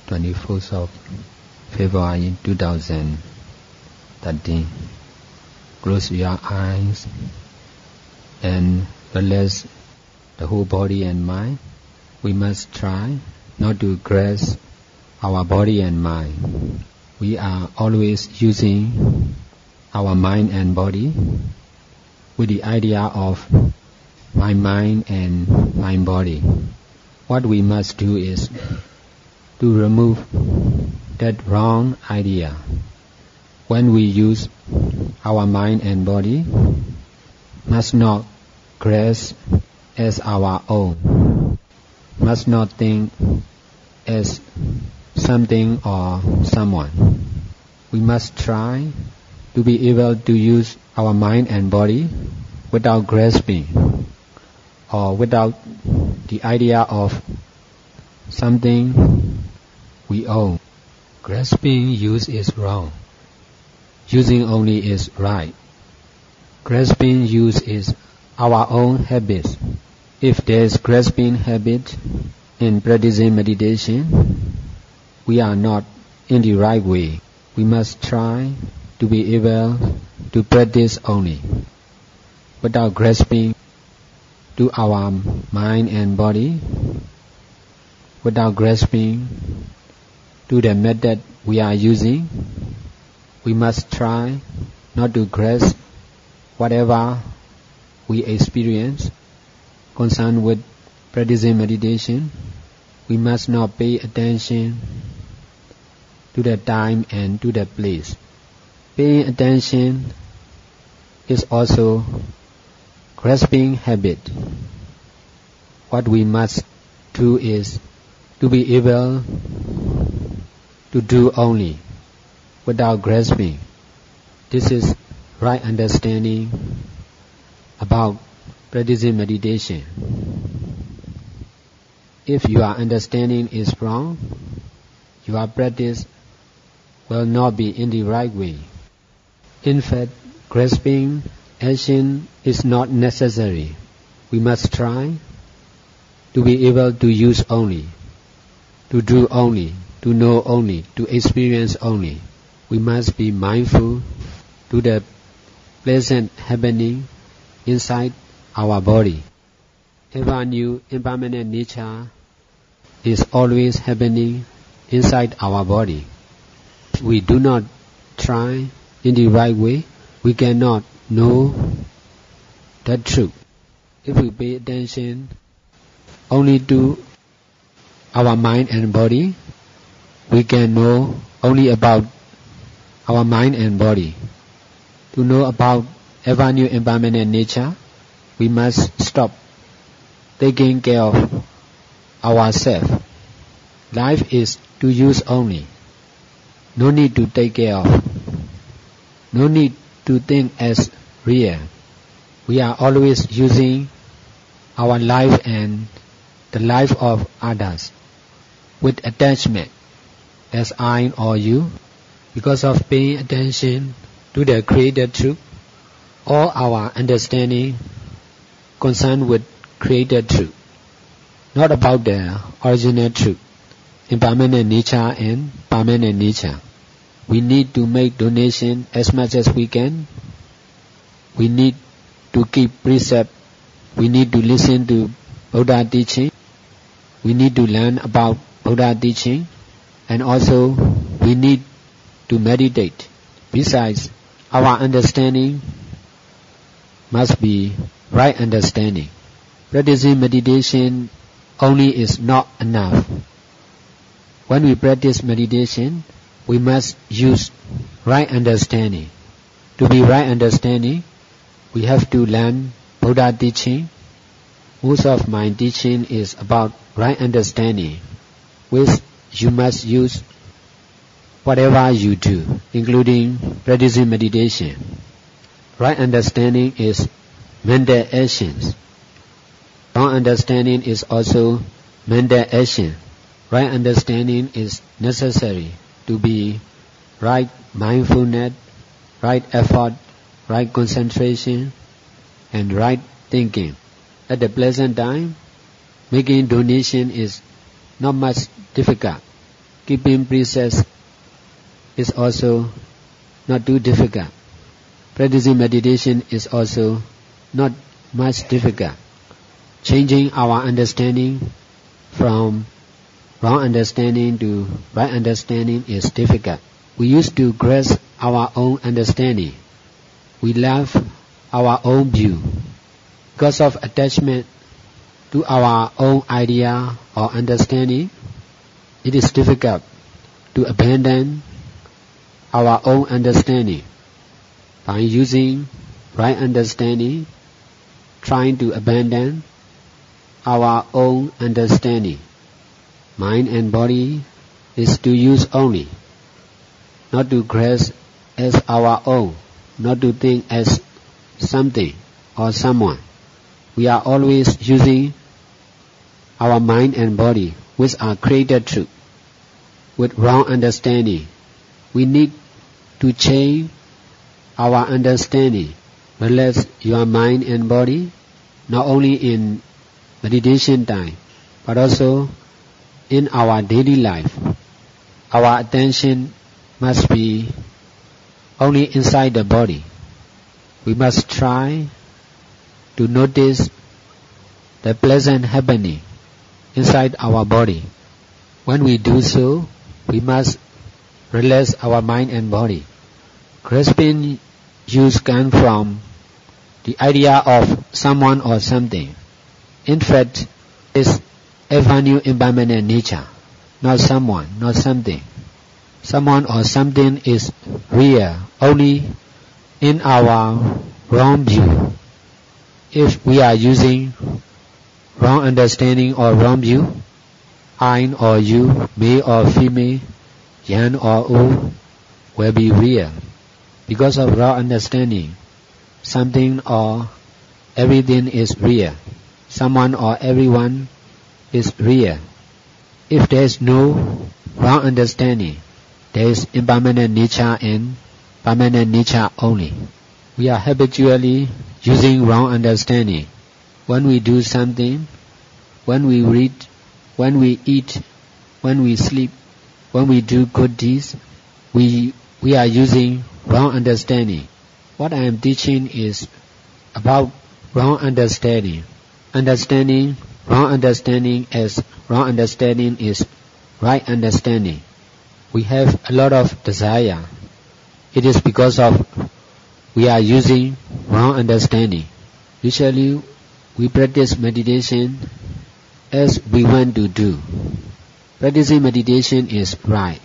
24th of February 2013. Close your eyes and relax the whole body and mind. We must try not to grasp our body and mind. We are always using our mind and body with the idea of my mind and my body. What we must do is to remove that wrong idea. When we use our mind and body, must not grasp as our own, must not think as something or someone. We must try to be able to use our mind and body without grasping or without the idea of something we own. Grasping use is wrong. Using only is right. Grasping use is our own habit. If there is grasping habit in practicing meditation, we are not in the right way. We must try to be able to practice only without grasping to our mind and body, without grasping to the method we are using. We must try not to grasp whatever we experience concerned with practicing meditation. We must not pay attention to the time and to the place. Paying attention is also grasping habit. What we must do is to be able to do only without grasping. This is right understanding about practicing meditation. If your understanding is wrong, your practice will not be in the right way. In fact, grasping action is not necessary. We must try to be able to use only, to do only, to know only, to experience only. We must be mindful to the pleasant happening inside our body. Ever new impermanent nature is always happening inside our body. If we do not try in the right way, we cannot know the truth. If we pay attention only to our mind and body, we can know only about our mind and body. To know about ever new impermanent nature, we must stop taking care of ourselves. Life is to use only. No need to take care of. No need to think as real. We are always using our life and the life of others with attachment as I or you. Because of paying attention to the created truth, all our understanding concerned with created truth, not about the original truth, impermanent nature and permanent nature. We need to make donation as much as we can. We need to keep precept. We need to listen to Buddha teaching. We need to learn about Buddha teaching. And also we need to meditate. Besides, our understanding must be right understanding. Practicing meditation only is not enough. When we practice meditation, we must use right understanding. To be right understanding, we have to learn Buddha teaching. Most of my teaching is about right understanding, which you must use whatever you do, including practicing meditation. Right understanding is mental actions. Wrong understanding is also mental action. Right understanding is necessary to be right mindfulness, right effort, right concentration, and right thinking. At the present time, making donation is not much difficult. Keeping precepts is also not too difficult. Practicing meditation is also not much difficult. Changing our understanding from wrong understanding to right understanding is difficult. We used to grasp our own understanding. We love our own view. Because of attachment to our own idea or understanding, it is difficult to abandon our own understanding. By using right understanding, trying to abandon our own understanding. Mind and body is to use only, not to grasp as our own, not to think as something or someone. We are always using our mind and body, which are created truth, with wrong understanding. We need to change our understanding. Relax your mind and body, not only in meditation time, but also in our daily life. Our attention must be only inside the body. We must try to notice the pleasant happening inside our body. When we do so, we must relax our mind and body. Grasping use comes from the idea of someone or something. In fact, it's ever new impermanent nature, not someone, not something. Someone or something is real only in our wrong view. If we are using wrong understanding or wrong view, I or you, male or female, young or old, will be real. Because of wrong understanding, something or everything is real. Someone or everyone is real. If there is no wrong understanding, there is impermanent nature and permanent nature only. We are habitually using wrong understanding. When we do something, when we read, when we eat, when we sleep, when we do good deeds, we are using wrong understanding. What I am teaching is about wrong understanding. Understanding wrong understanding as wrong understanding is right understanding. We have a lot of desire. It is because of we are using wrong understanding. Usually we practice meditation as we want to do. Practicing meditation is right,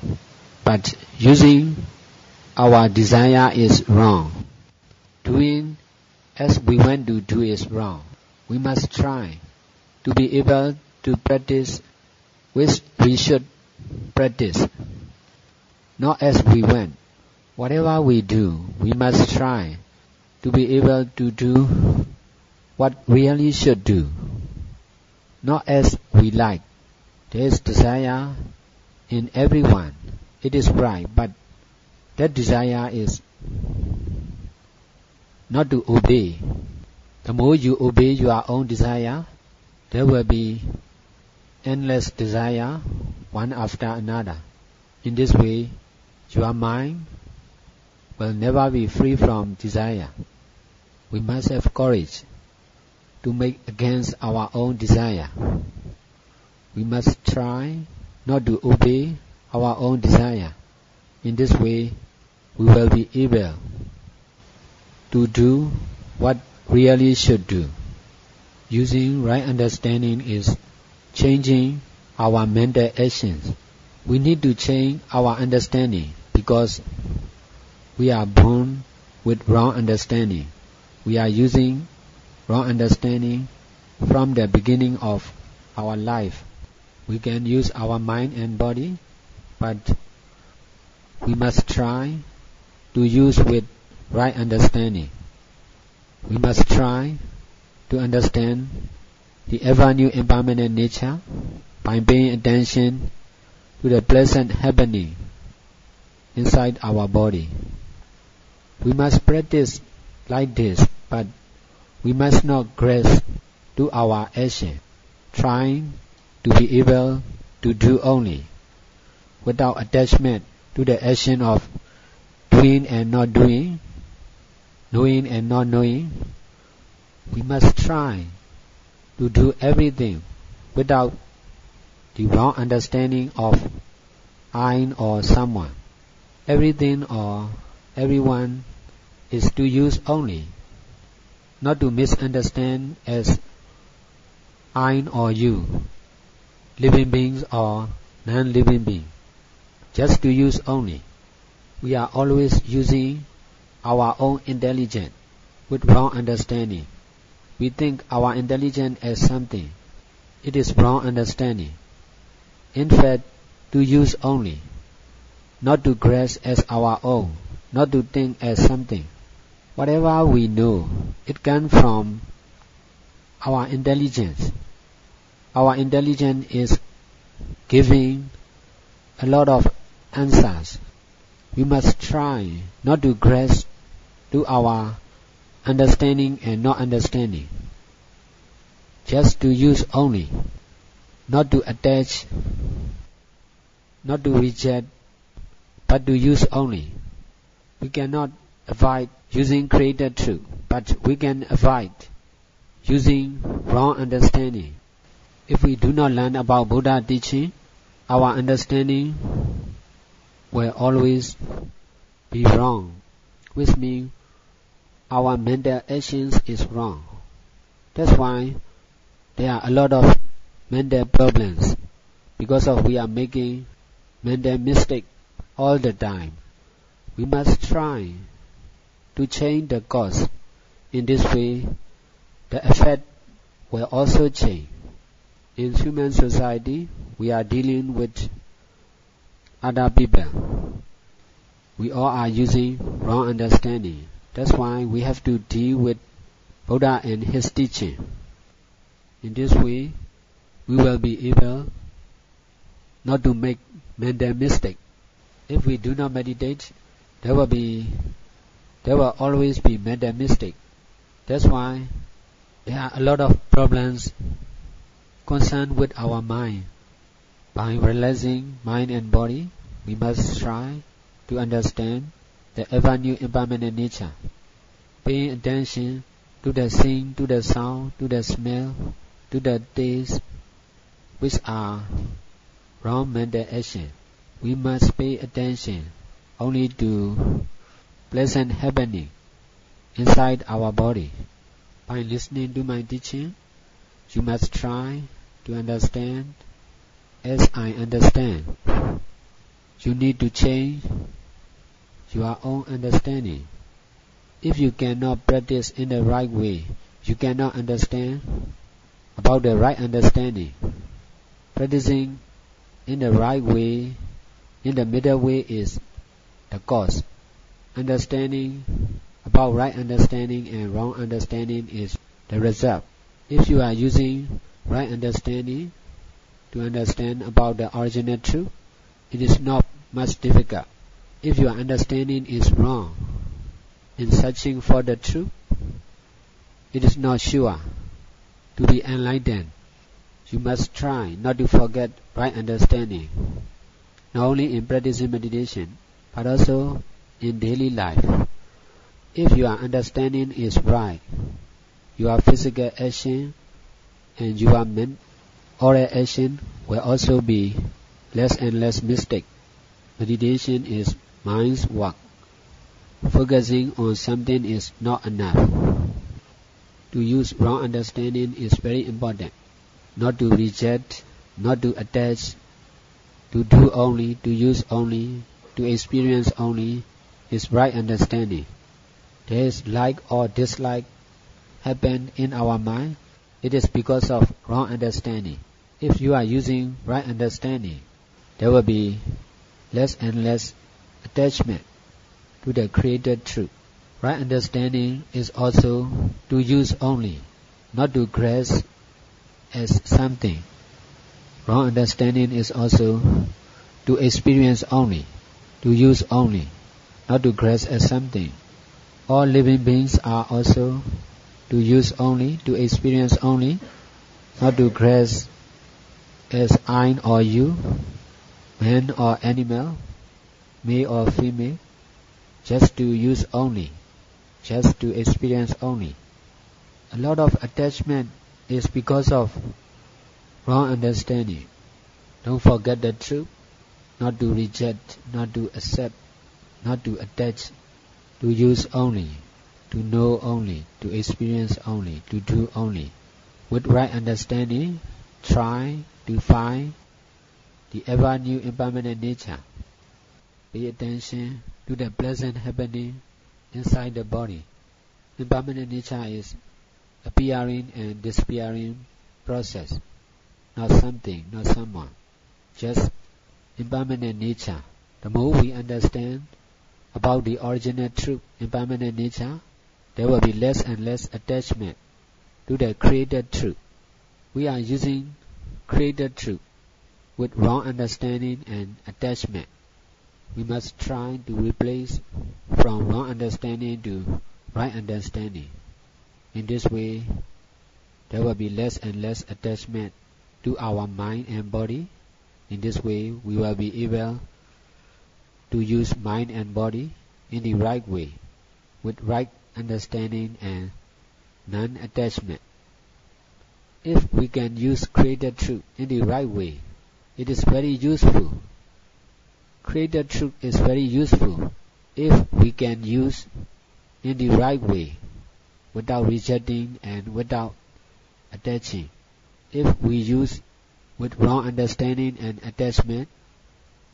but using our desire is wrong. Doing as we want to do is wrong. We must try to be able to practice which we should practice, not as we want. Whatever we do, we must try to be able to do what really should do, not as we like. There is desire in everyone. It is right, but that desire is not to obey. The more you obey your own desire, there will be endless desire, one after another. In this way, your mind will never be free from desire. We must have courage to make against our own desire. We must try not to obey our own desire. In this way, we will be able to do what really should do. Using right understanding is changing our mental actions. We need to change our understanding because we are born with wrong understanding. We are using wrong understanding from the beginning of our life. We can use our mind and body, but we must try to use with right understanding. We must try to understand the ever new impermanent nature by paying attention to the pleasant happening inside our body. We must practice like this, but we must not grasp to our action, trying to be able to do only. without attachment to the action of doing and not doing, knowing and not knowing. We must try to do everything without the wrong understanding of I or someone. Everything or everyone is to use only, not to misunderstand as I or you, living beings or non-living beings. Just to use only. We are always using our own intelligence with wrong understanding. We think our intelligence as something. It is wrong understanding. In fact, to use only, not to grasp as our own, not to think as something. Whatever we know, it comes from our intelligence. Our intelligence is giving a lot of answers. We must try not to grasp to our understanding and not understanding. Just to use only, not to attach, not to reject, but to use only. We cannot avoid using created truth, but we can avoid using wrong understanding. If we do not learn about Buddha teaching, our understanding will always be wrong, which means our mental actions is wrong. That's why there are a lot of mental problems, because of we are making mental mistake all the time. We must try to change the cause. In this way, the effect will also change. In human society, we are dealing with other people. We all are using wrong understanding. That's why we have to deal with Buddha and his teaching. In this way, we will be able not to make mental mistake. If we do not meditate, there will always be mental mistake. That's why there are a lot of problems concerned with our mind. By realizing mind and body, we must try to understand the ever-new impermanent nature. Paying attention to the seeing, to the sound, to the smell, to the taste, which are wrong mental action. We must pay attention only to pleasant happening inside our body. By listening to my teaching, you must try to understand as I understand. You need to change your own understanding. If you cannot practice in the right way, you cannot understand about the right understanding. Practicing in the right way, in the middle way is the cause. Understanding about right understanding and wrong understanding is the result. If you are using right understanding to understand about the original truth, it is not much difficult. If your understanding is wrong in searching for the truth, it is not sure to be enlightened. You must try not to forget right understanding, not only in practicing meditation, but also in daily life. If your understanding is right, your physical action and your oral action will also be less and less mistake. Meditation is mind's work. Focusing on something is not enough. To use wrong understanding is very important. Not to reject, not to attach, to do only, to use only, to experience only is right understanding. There is like or dislike happen in our mind. It is because of wrong understanding. If you are using right understanding, there will be less and less attachment to the created truth. Right understanding is also to use only, not to grasp as something. Wrong understanding is also to experience only, to use only, not to grasp as something. All living beings are also to use only, to experience only, not to grasp as I or you. man or animal, male or female, just to use only, just to experience only. A lot of attachment is because of wrong understanding. Don't forget the truth, not to reject, not to accept, not to attach, to use only, to know only, to experience only, to do only. With right understanding, try to find the ever new impermanent nature. Pay attention to the pleasant happening inside the body. Impermanent nature is appearing and disappearing process, not something, not someone, just impermanent nature. The more we understand about the original truth, impermanent nature, there will be less and less attachment to the created truth. We are using created truth with wrong understanding and attachment. We must try to replace from wrong understanding to right understanding. In this way, there will be less and less attachment to our mind and body. In this way, we will be able to use mind and body in the right way, with right understanding and non-attachment. If we can use created truth in the right way, it is very useful. Created truth is very useful if we can use in the right way, without rejecting and without attaching. If we use with wrong understanding and attachment,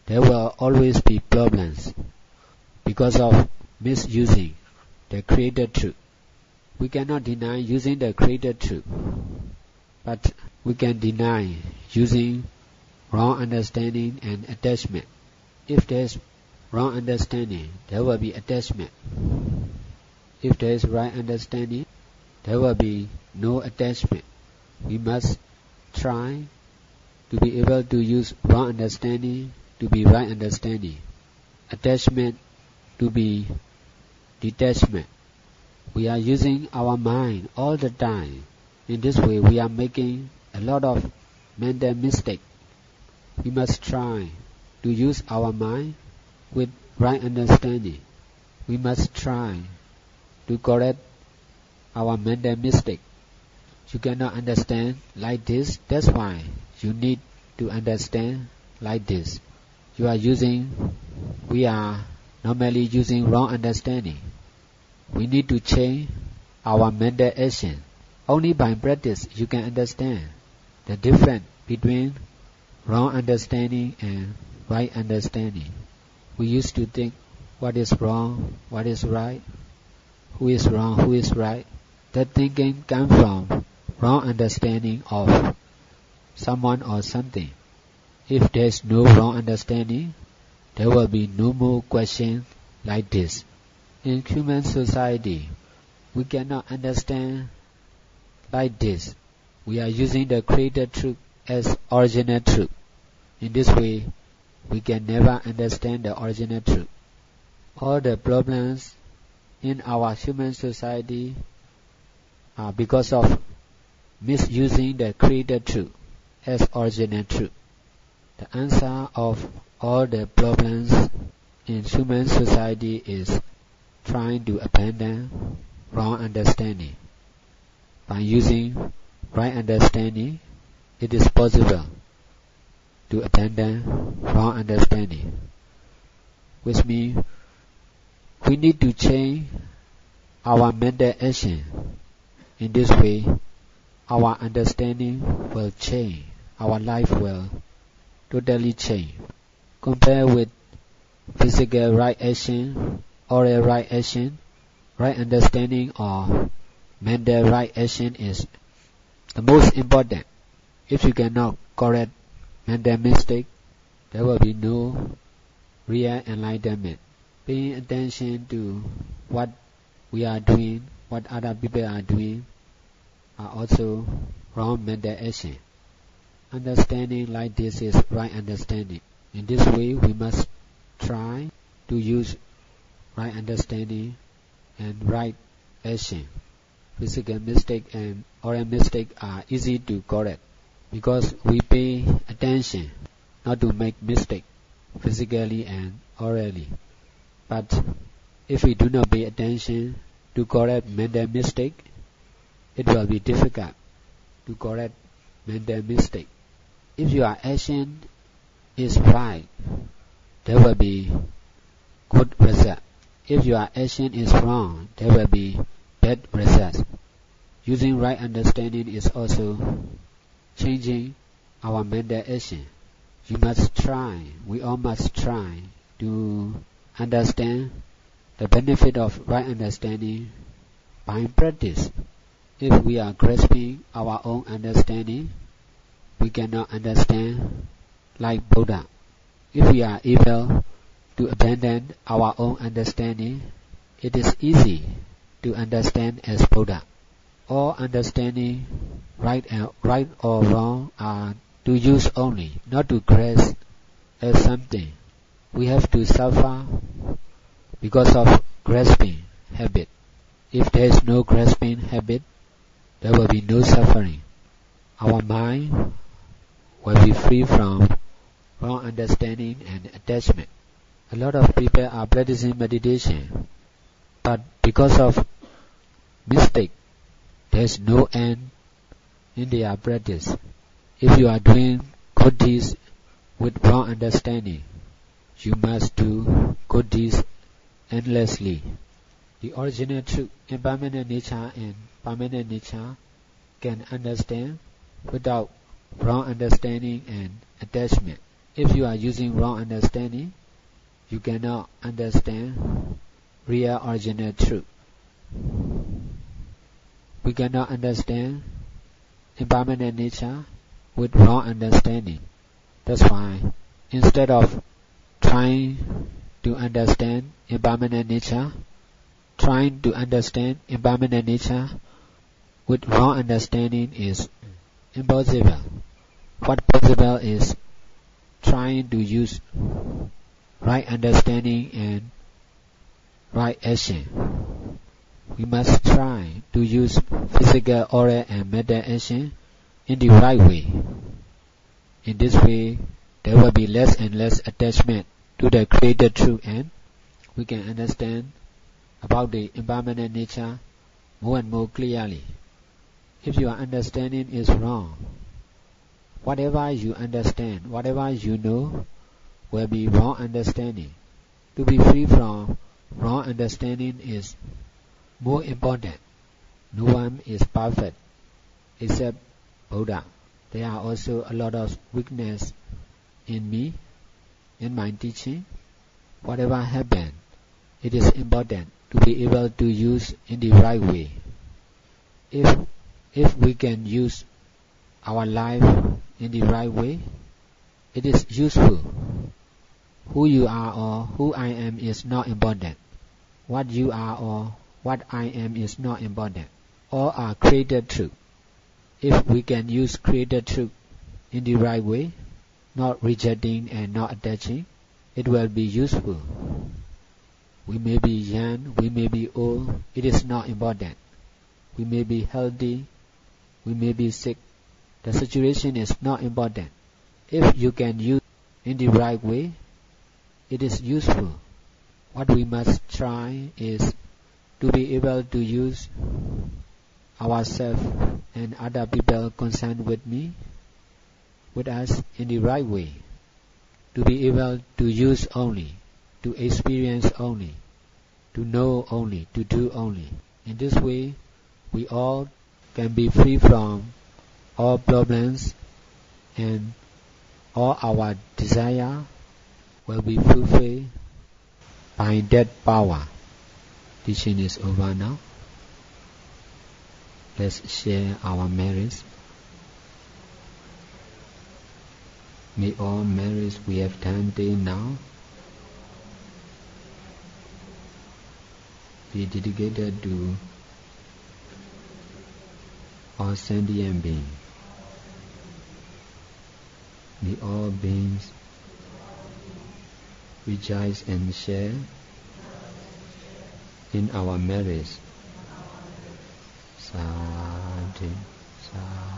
there will always be problems because of misusing the created truth. We cannot deny using the created truth, but we can deny using wrong understanding and attachment. If there is wrong understanding, there will be attachment. If there is right understanding, there will be no attachment. We must try to be able to use wrong understanding to be right understanding, attachment to be detachment. We are using our mind all the time. In this way, we are making a lot of mental mistakes. We must try to use our mind with right understanding. We must try to correct our mental mistake. You cannot understand like this, that's why you need to understand like this. We are normally using wrong understanding. We need to change our mental action. Only by practice you can understand the difference between wrong understanding and right understanding. We used to think what is wrong, what is right, who is wrong, who is right. That thinking comes from wrong understanding of someone or something. If there is no wrong understanding, there will be no more questions like this. In human society, we cannot understand like this. We are using the created truth as original truth. In this way, we can never understand the original truth. All the problems in our human society are because of misusing the created truth as original truth. The answer of all the problems in human society is trying to abandon wrong understanding. By using right understanding, it is possible to abandon wrong understanding, which means we need to change our mental action. In this way, our understanding will change, our life will totally change. Compared with physical right action, oral right action, right understanding or mental right action is the most important. If you cannot correct mental mistake, there will be no real enlightenment. Paying attention to what we are doing, what other people are doing, are also wrong mental action. Understanding like this is right understanding. In this way, we must try to use right understanding and right action. Physical mistake and oral mistake are easy to correct because we pay attention not to make mistake. physically and orally. But if we do not pay attention to correct mental mistake, it will be difficult to correct mental mistake. If your action is right, there will be good result. If your action is wrong, there will be bad results. Using right understanding is also changing our mental action. You must try, we all must try to understand the benefit of right understanding by practice. If we are grasping our own understanding, we cannot understand like Buddha. If we are able to abandon our own understanding, it is easy to understand as Buddha. All understanding, right or wrong, are to use only, not to grasp as something. We have to suffer because of grasping habit. If there is no grasping habit, there will be no suffering. Our mind will be free from wrong understanding and attachment. A lot of people are practicing meditation, but because of mistake, there is no end in their practice. If you are doing good deeds with wrong understanding, you must do good deeds endlessly. The original truth, impermanent nature and permanent nature can understand without wrong understanding and attachment. If you are using wrong understanding, you cannot understand real original truth. We cannot understand impermanent nature with wrong understanding. That's why instead of trying to understand impermanent nature, trying to understand impermanent nature with wrong understanding is impossible. What possible is trying to use right understanding and right action. We must try to use physical, oral and mental action in the right way. In this way, there will be less and less attachment to the created truth, and we can understand about the impermanent nature more and more clearly. If your understanding is wrong, whatever you understand, whatever you know, will be wrong understanding. To be free from wrong understanding is more important. No one is perfect except Buddha. There are also a lot of weakness in me, in my teaching. Whatever happens, it is important to be able to use in the right way. If we can use our life in the right way, it is useful. Who you are or who I am is not important. What you are or what I am is not important. All are created truth. If we can use created truth in the right way, not rejecting and not attaching, it will be useful. We may be young, we may be old, it is not important. We may be healthy, we may be sick. The situation is not important. If you can use in the right way, it is useful. What we must try is to be able to use ourselves and other people concerned with us in the right way. To be able to use only, to experience only, to know only, to do only. In this way, we all can be free from all problems and all our desire will be fulfilled by that power. Teaching is over now. Let's share our merits. May all merits we have done till now be dedicated to all sentient beings. May all beings rejoice and share in our merits. Sadhu, sadhu.